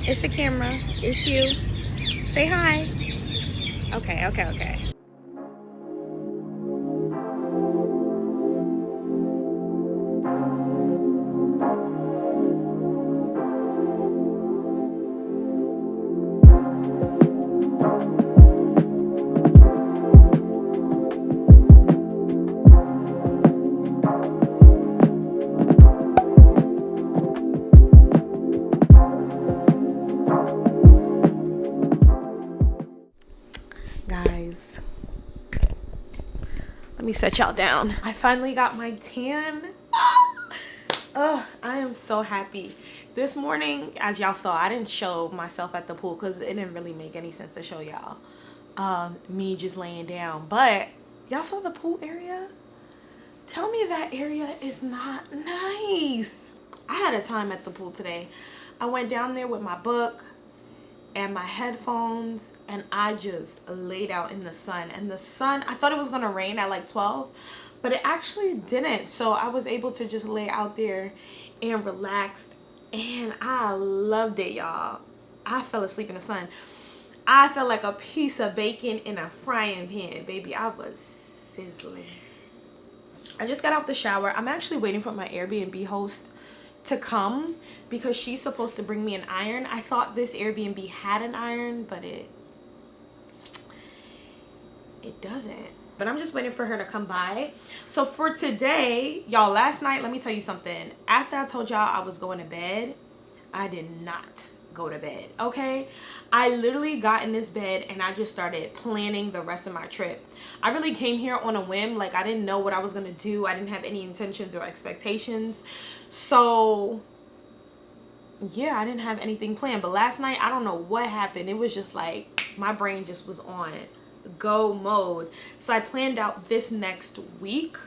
It's the camera. It's you. Say hi. Okay. Guys, let me set y'all down. I finally got my tan. I am so happy. This morning, as y'all saw, I didn't show myself at the pool because it didn't really make any sense to show y'all me just laying down. But y'all saw the pool area? Tell me that area is not nice. I had a time at the pool today. I went down there with my book and my headphones, and I just laid out in the sun. And the sun, I thought it was gonna rain at like 12, but it actually didn't. So I was able to just lay out there and relax, and I loved it, y'all. I fell asleep in the sun. I felt like a piece of bacon in a frying pan, baby. I was sizzling. I just got off the shower. I'm actually waiting for my Airbnb host to come because she's supposed to bring me an iron. I thought this Airbnb had an iron, but it doesn't. But I'm just waiting for her to come by. So for today, y'all, last night, let me tell you something. After I told y'all I was going to bed, I did not go to bed, okay? I literally got in this bed and I just started planning the rest of my trip. I really came here on a whim. Like, I didn't know what I was gonna do. I didn't have any intentions or expectations. So yeah, I didn't have anything planned. But last night, I don't know what happened. It was just like my brain just was on go mode. So I planned out this next week,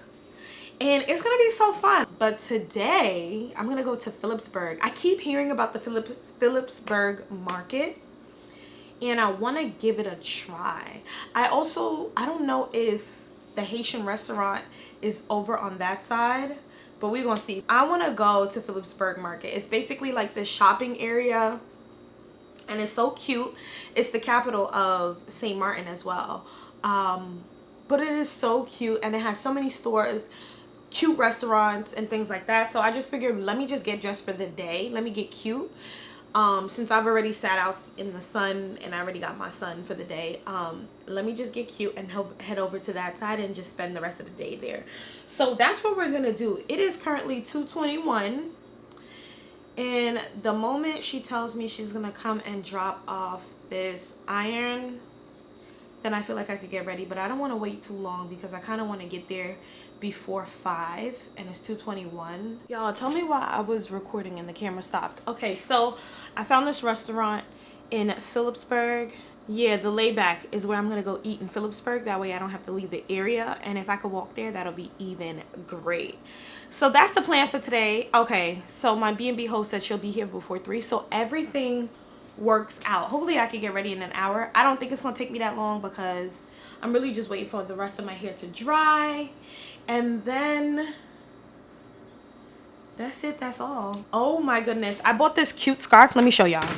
and it's gonna be so fun. But today I'm gonna go to Philipsburg. I keep hearing about the Philipsburg market, and I want to give it a try. I don't know if the Haitian restaurant is over on that side, but we're gonna see. I want to go to Philipsburg market. It's basically like this shopping area, and it's so cute. It's the capital of St. Martin as well. But it is so cute, and it has so many stores, cute restaurants and things like that. So I just figured, let me just get dressed for the day. Let me get cute. Since I've already sat out in the sun and I already got my sun for the day, let me just get cute and head over to that side and just spend the rest of the day there. So that's what we're gonna do. It is currently 2:21, and the moment she tells me she's gonna come and drop off this iron, then I feel like I could get ready. But I don't want to wait too long because I kind of want to get there before 5, and it's 2:21. Y'all, tell me why I was recording and the camera stopped. Okay, so I found this restaurant in Philipsburg. Yeah, the layback is where I'm gonna go eat in Philipsburg. That way I don't have to leave the area, and if I could walk there, that'll be even great. So that's the plan for today. Okay, so my B&B host said she'll be here before 3, so everything works out. Hopefully I can get ready in an hour. I don't think it's gonna take me that long because I'm really just waiting for the rest of my hair to dry, and then that's it. That's all. Oh my goodness, I bought this cute scarf. Let me show y'all.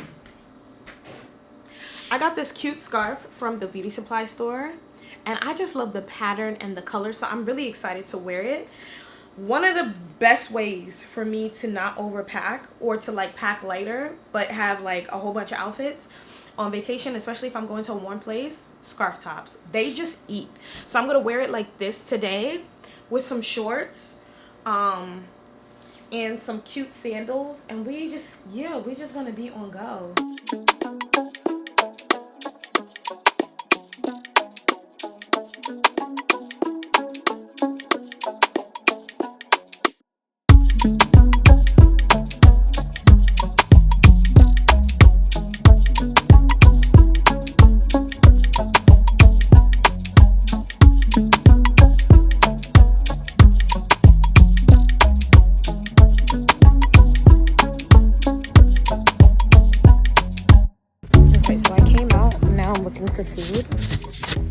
I got this cute scarf from the beauty supply store, and I just love the pattern and the color, so I'm really excited to wear it. One of the best ways for me to not overpack or to like pack lighter but have like a whole bunch of outfits on vacation, especially if I'm going to a warm place, scarf tops. They just eat. So I'm gonna wear it like this today with some shorts and some cute sandals, and we just gonna be on go. For food.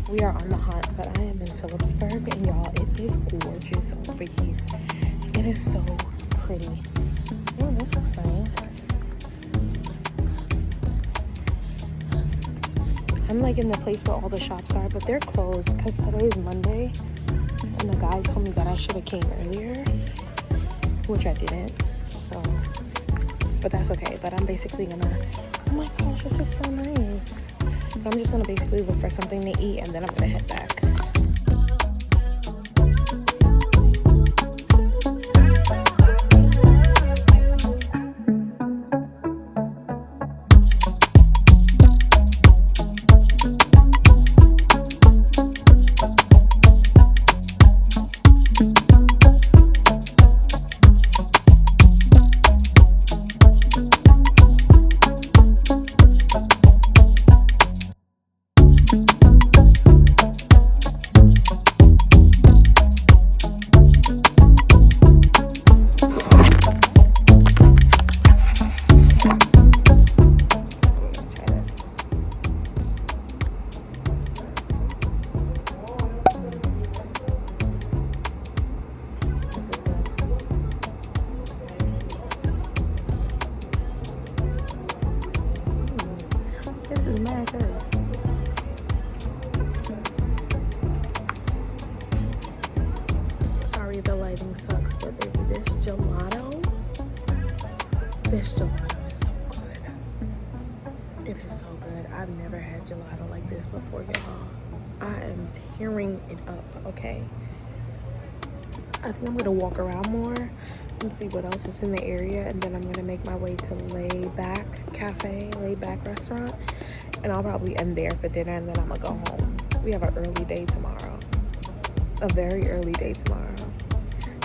We are on the hunt, but I am in Philipsburg, and y'all, it is gorgeous over here. It is so pretty. Oh, this looks nice. I'm like in the place where all the shops are, but they're closed because today is Monday. And the guy told me that I should have came earlier, which I didn't. So, but that's okay. But I'm basically gonna, oh my gosh, this is so nice. But I'm just gonna basically look for something to eat and then I'm gonna head back. Sorry the lighting sucks, but baby, this gelato is so good. It is so good. I've never had gelato like this before, y'all. I am tearing it up, okay? I think I'm gonna walk around more and see what else is in the area, and then I'm gonna make my way to Lay Back Cafe, Lay Back Restaurant, and I'll probably end there for dinner, and then I'm gonna go home. We have an early day tomorrow, a very early day tomorrow.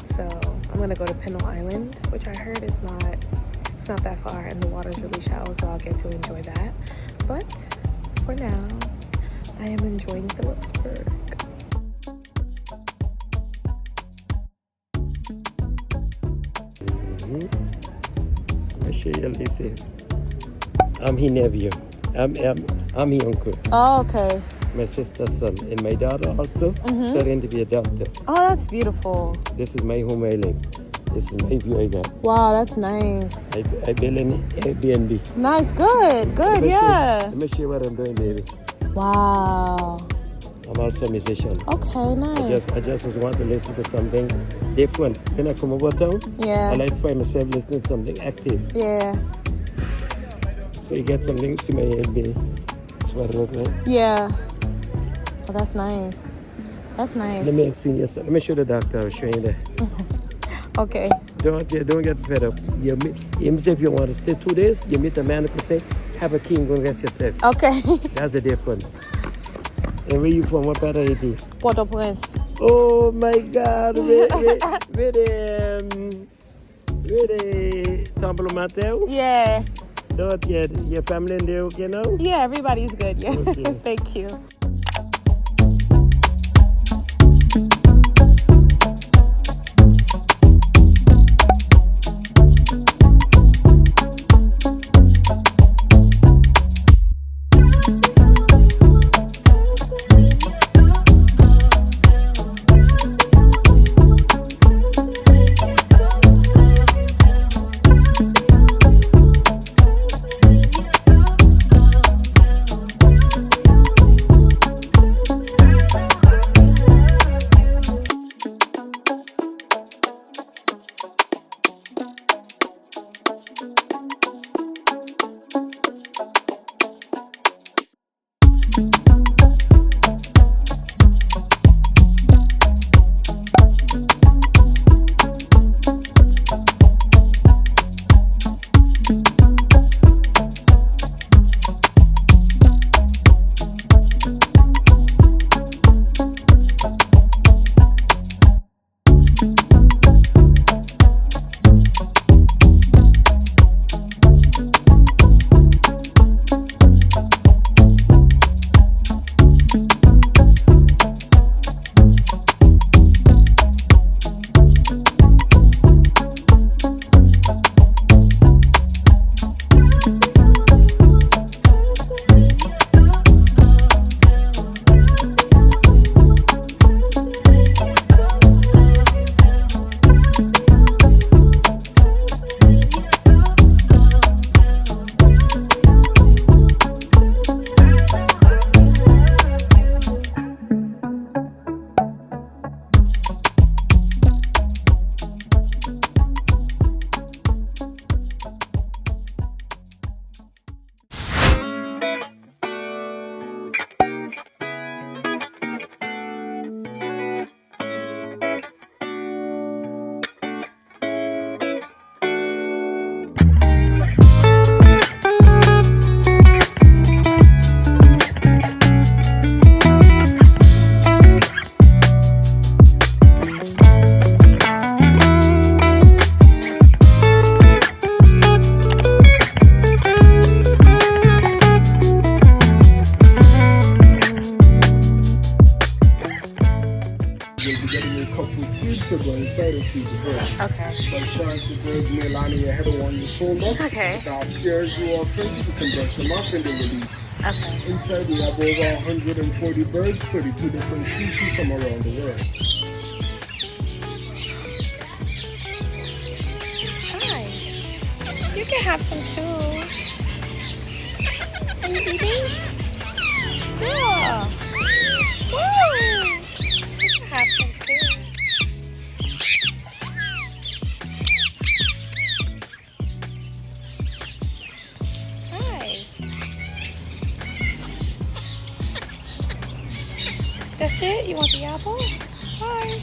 So I'm gonna go to Pinole Island, which I heard is it's not that far, and the water's really shallow, so I'll get to enjoy that. But for now, I am enjoying Philipsburg. I'll show you, Lisa. I'm his nephew. I'm his uncle. Oh, okay. My sister's son. And my daughter also studying to be a doctor. Oh, that's beautiful. This is my home I live. This is my view I got. Wow, that's nice. I built an Airbnb. Nice, good, yeah. Let me show you what I'm doing, baby. Wow. I'm also a musician. Okay, nice. I just want to listen to something different. When I come over town, Yeah. I like to find myself listening to something active. Yeah. So you get something to my Airbnb. That's what I look like. Yeah. Oh, that's nice. That's nice. Let me explain you something. Let me show the doctor. I'll show you that. Okay. Don't get fed up. Even if you want to stay 2 days, you meet a man who can say, have a key and go and rest yourself. Okay. That's the difference. And where you from? What part of Haiti? Port-au-Prince. Oh my God. With Temple Mateo? Yeah. Don't your family in there okay now? Yeah, everybody's good. Yeah. Okay. Thank you. side and feed the birds. Okay. But chance the birds may land on your head or on your shoulder. Okay. That scares you or offends you, you can brush them off and they will leave. Okay. Inside we have over 140 birds, 32 different species from around the world. Hi. You can have some too. Are you eating? Yeah. Woo! You can have some too. Hi. That's it? You want the apple? Bye.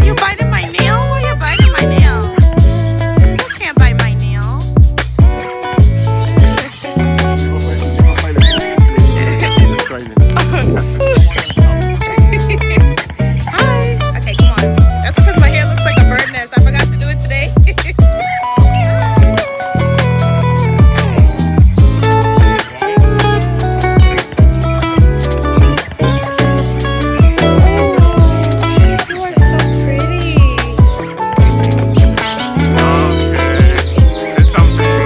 You biting my nail? Why you biting my nail? You can't bite my nail. Hi. Okay, come on. That's because my hair looks like a bird nest. I forgot to do it today. You are so pretty. Oh, this is so cool.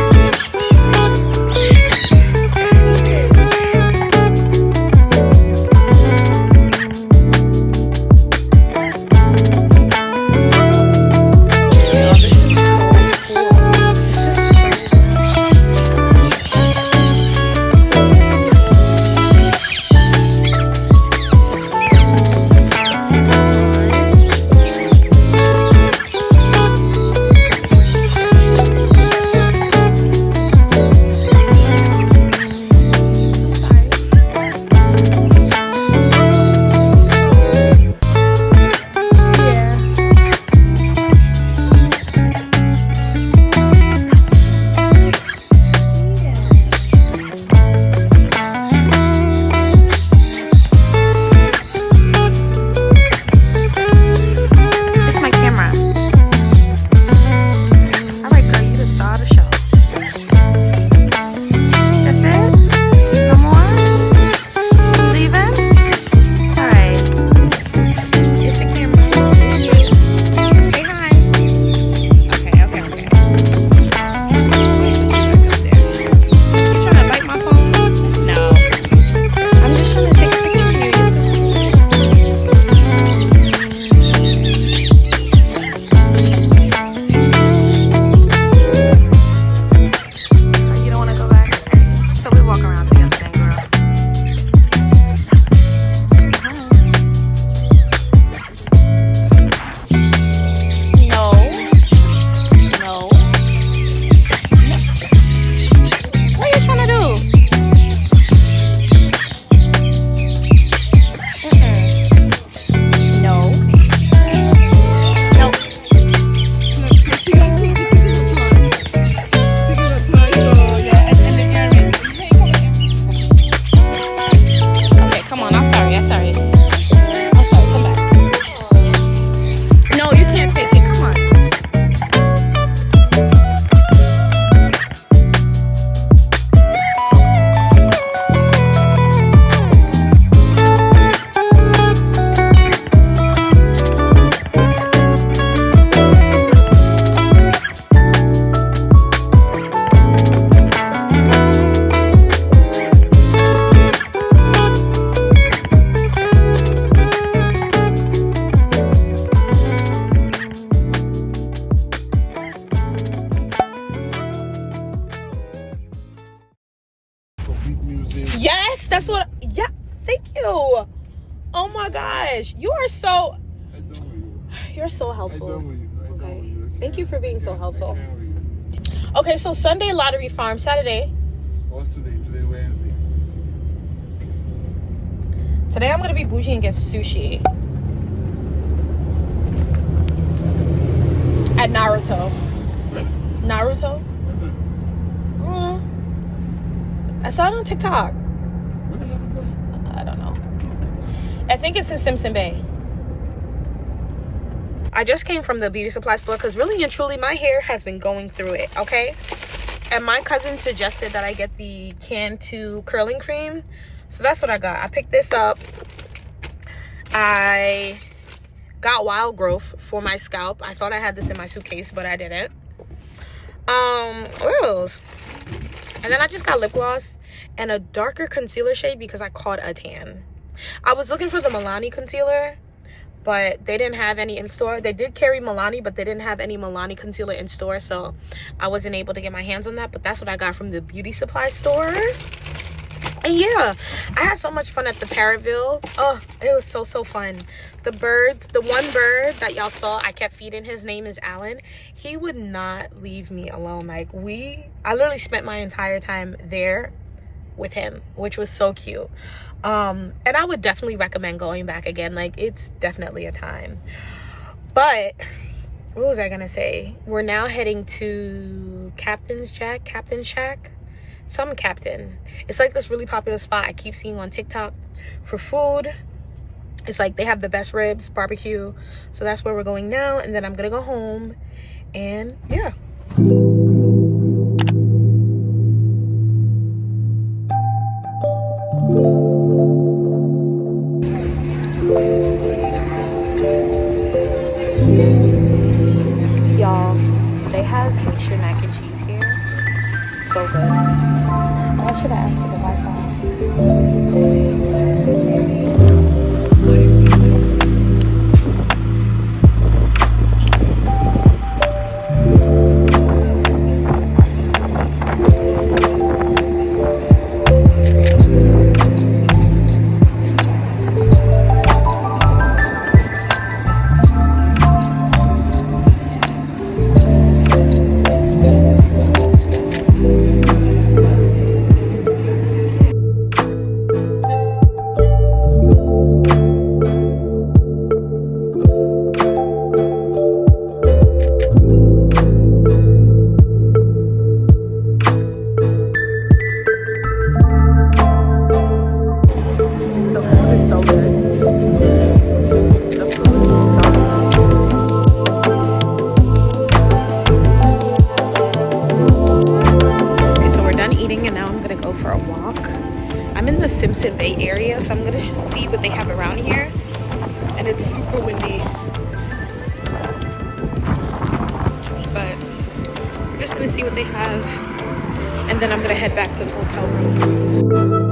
It's my camera. All right, girl, you the star of the show. That's it? No more? Leaving? All right. It's the camera. Say hi. Okay. You trying to bite my phone? No. I'm just trying to take a picture of you. You're so cute. You don't want to go back? So we walk around together then, girl. No. What are you trying to do? No. Okay, come on. I'm sorry. Come back. No, you can't take it. Come on. For beat music. Yes, that's what. Yeah, thank you. Oh my gosh, you are so. I done with you. You're so I helpful. done with you. I done Okay. with you. Thank you for being so helpful. I can't with you. Okay, so Sunday lottery farm, Saturday. What's today? Today Wednesday. Today I'm gonna be bougie and get sushi at Naruto. Naruto? I saw it on TikTok. What the hell is that? I don't know. I think it's in Simpson Bay. I just came from the beauty supply store because really and truly my hair has been going through it, okay? And my cousin suggested that I get the Cantu curling cream. So that's what I got. I picked this up. I got Wild Growth for my scalp. I thought I had this in my suitcase, but I didn't. What else? And then I just got lip gloss and a darker concealer shade because I caught a tan. I was looking for the Milani concealer, but they didn't have any in store. They did carry Milani, but they didn't have any Milani concealer in store, so I wasn't able to get my hands on that. But that's what I got from the beauty supply store. And yeah, I had so much fun at the Parrotville. Oh, it was so fun. The birds, the one bird that y'all saw I kept feeding, his name is Alan. He would not leave me alone. Like, I literally spent my entire time there with him, which was so cute. And I would definitely recommend going back again. Like, it's definitely a time. But what was I gonna say? We're now heading to Captain Shack, some Captain. It's like this really popular spot I keep seeing on TikTok for food. It's like they have the best ribs, barbecue. So that's where we're going now, and then I'm gonna go home. And yeah. Y'all, they have Haitian mac and cheese here. So good. I should have asked for the Wi-Fi. Simpson Bay area, so I'm gonna see what they have around here. And it's super windy, but we're just gonna see what they have, and then I'm gonna head back to the hotel room.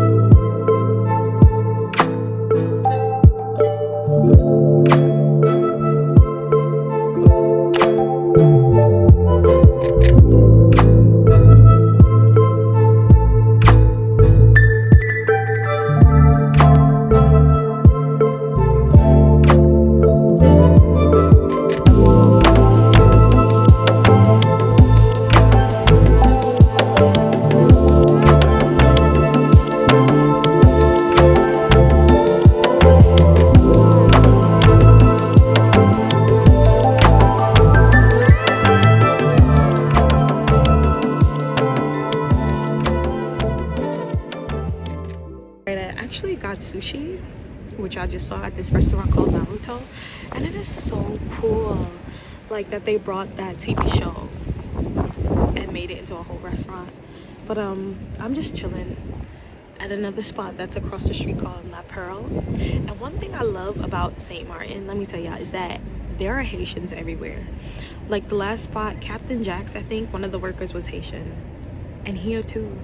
Got sushi, which I just saw at this restaurant called Naruto, and it is so cool, like that they brought that TV show and made it into a whole restaurant. But I'm just chilling at another spot that's across the street called La Pearl. And one thing I love about St. Martin, let me tell y'all, is that there are Haitians everywhere. Like the last spot, Captain Jack's, I think one of the workers was Haitian, and here too.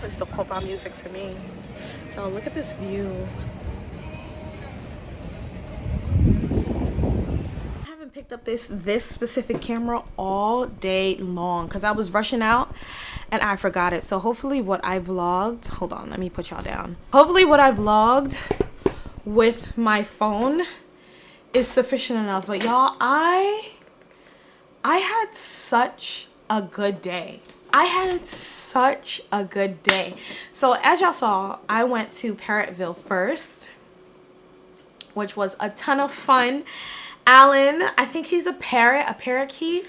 It's the compa music for me. Oh, look at this view. I haven't picked up this specific camera all day long because I was rushing out and I forgot it. So hopefully what I vlogged, hold on, let me put y'all down. Hopefully what I vlogged with my phone is sufficient enough. But y'all, I had such a good day. So as y'all saw, I went to Parrotville first, which was a ton of fun. Alan, I think he's a parakeet.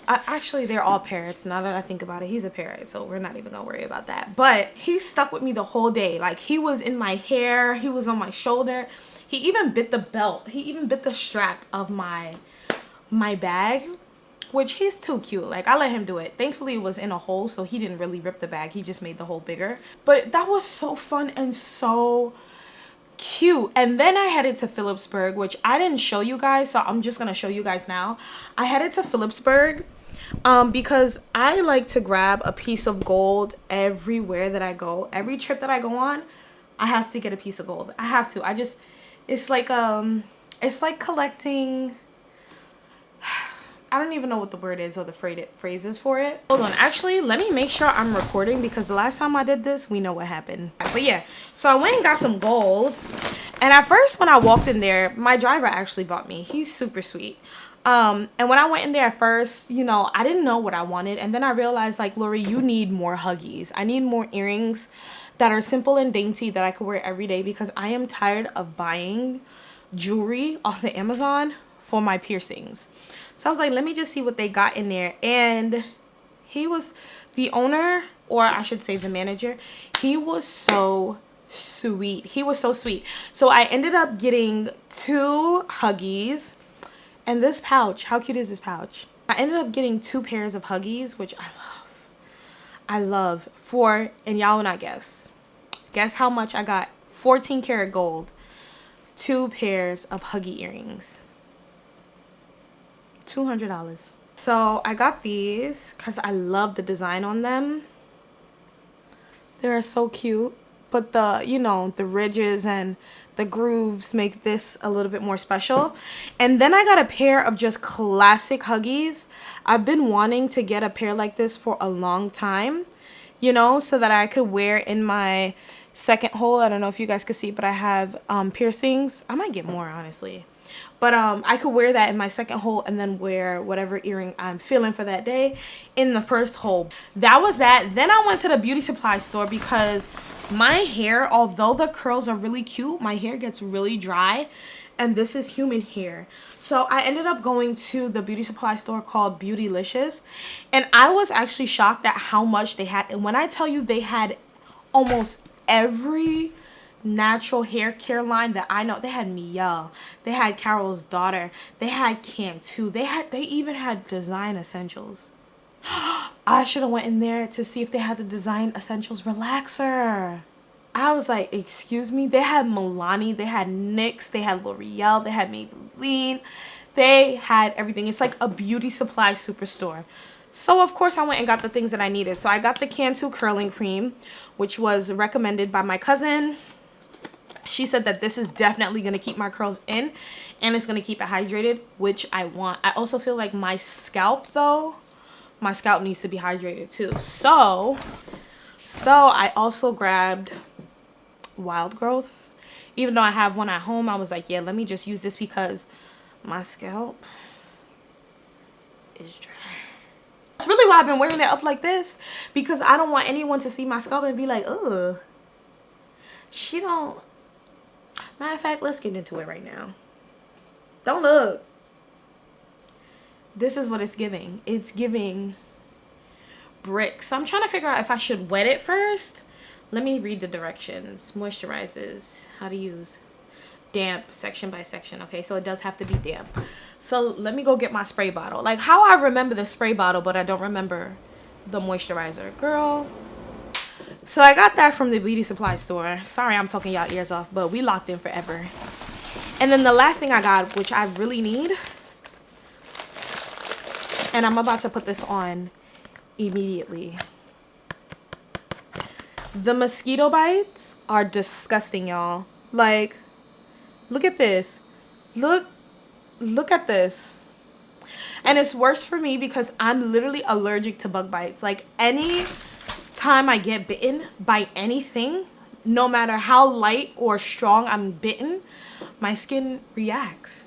Actually, they're all parrots. Now that I think about it, he's a parrot, so we're not even gonna worry about that. But he stuck with me the whole day. Like, he was in my hair, he was on my shoulder. He even bit the belt. He even bit the strap of my bag, which he's too cute. Like, I let him do it. Thankfully, it was in a hole, so he didn't really rip the bag. He just made the hole bigger. But that was so fun and so cute. And then I headed to Philipsburg, which I didn't show you guys, so I'm just gonna show you guys now. I headed to Philipsburg because I like to grab a piece of gold everywhere that I go. Every trip that I go on, I have to get a piece of gold. I have to. It's like collecting. I don't even know what the word is or the phrase is for it. Hold on, actually, let me make sure I'm recording, because the last time I did this, we know what happened. But yeah, so I went and got some gold. And at first, when I walked in there, my driver actually bought me. He's super sweet. And when I went in there at first, you know, I didn't know what I wanted. And then I realized, like, Lori, you need more huggies. I need more earrings that are simple and dainty that I could wear every day, because I am tired of buying jewelry off of Amazon for my piercings. So I was like, let me just see what they got in there. And he was the owner, or I should say the manager. He was so sweet. He was so sweet. So I ended up getting 2 huggies and this pouch. How cute is this pouch? I ended up getting 2 pairs of huggies, which I love. I love. And y'all will not guess. Guess how much I got? 14 karat gold. 2 pairs of huggy earrings. $200. So I got these because I love the design on them. They're so cute. But the ridges and the grooves make this a little bit more special. And then I got a pair of just classic huggies. I've been wanting to get a pair like this for a long time, you know, so that I could wear in my second hole. I don't know if you guys could see, but I have piercings. I might get more, honestly. But I could wear that in my second hole and then wear whatever earring I'm feeling for that day in the first hole. That was that. Then I went to the beauty supply store because my hair, although the curls are really cute, my hair gets really dry. And this is human hair. So I ended up going to the beauty supply store called Beautylicious. And I was actually shocked at how much they had. And when I tell you they had almost every natural hair care line that I know. They had Mia, they had Carol's Daughter, they had Cantu, they even had Design Essentials. I should have went in there to see if they had the Design Essentials relaxer. I was like, excuse me. They had Milani, they had NYX, they had L'Oreal, they had Maybelline, they had everything. It's like a beauty supply superstore. So of course I went and got the things that I needed. So I got the Cantu curling cream, which was recommended by my cousin. She said that this is definitely going to keep my curls in and it's going to keep it hydrated, which I want. I also feel like my scalp needs to be hydrated too. So I also grabbed Wild Growth. Even though I have one at home, I was like, yeah, let me just use this because my scalp is dry. That's really why I've been wearing it up like this, because I don't want anyone to see my scalp and be like, ugh, she don't. Matter of fact, let's get into it right now. Don't look. This is what it's giving. It's giving brick. So I'm trying to figure out if I should wet it first. Let me read the directions. Moisturizes. How to use. Damp section by section. Okay, so it does have to be damp. So let me go get my spray bottle. Like how I remember the spray bottle, but I don't remember the moisturizer. Girl. So I got that from the beauty supply store. Sorry I'm talking y'all ears off, but we locked in forever. And then the last thing I got, which I really need, and I'm about to put this on immediately. The mosquito bites are disgusting, y'all. Like, look at this. Look at this. And it's worse for me because I'm literally allergic to bug bites. Like, any time I get bitten by anything, no matter how light or strong I'm bitten, my skin reacts.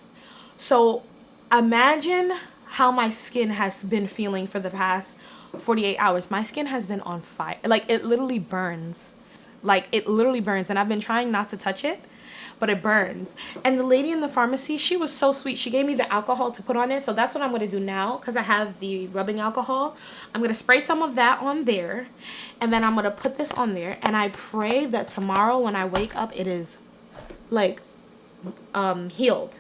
So imagine how my skin has been feeling for the past 48 hours. My skin has been on fire. Like, it literally burns. Like, it literally burns. And I've been trying not to touch it, but it burns. And the lady in the pharmacy, she was so sweet. She gave me the alcohol to put on it. So that's what I'm going to do now, because I have the rubbing alcohol. I'm going to spray some of that on there, and then I'm going to put this on there. And I pray that tomorrow when I wake up, it is like healed.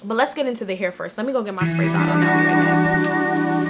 But let's get into the hair first. Let me go get my spray bottle now.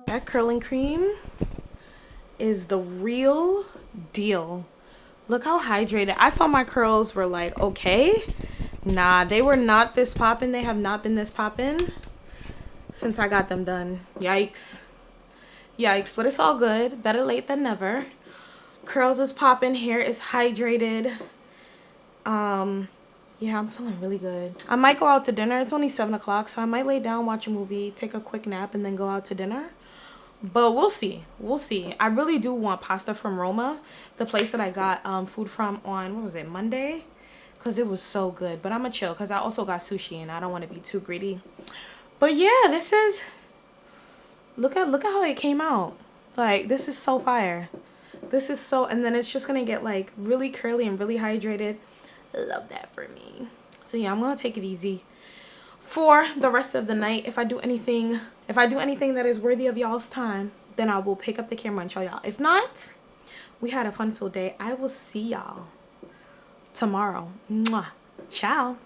That curling cream is the real deal. Look how hydrated. I thought my curls were like okay. Nah, they were not this poppin'. They have not been this poppin' since I got them done. Yikes. Yikes, but it's all good. Better late than never. Curls is popping, hair is hydrated. Yeah, I'm feeling really good. I might go out to dinner. It's only 7 o'clock, so I might lay down, watch a movie, take a quick nap, and then go out to dinner. But we'll see. We'll see. I really do want pasta from Roma, the place that I got food from on, what was it, Monday? Because it was so good. But I'm going to chill because I also got sushi and I don't want to be too greedy. But yeah, this is... Look at how it came out. Like, this is so fire. This is so... And then it's just going to get, like, really curly and really hydrated. Love that for me. So, yeah, I'm going to take it easy for the rest of the night. If I do anything that is worthy of y'all's time, then I will pick up the camera and show y'all. If not, we had a fun-filled day. I will see y'all tomorrow. Mwah. Ciao.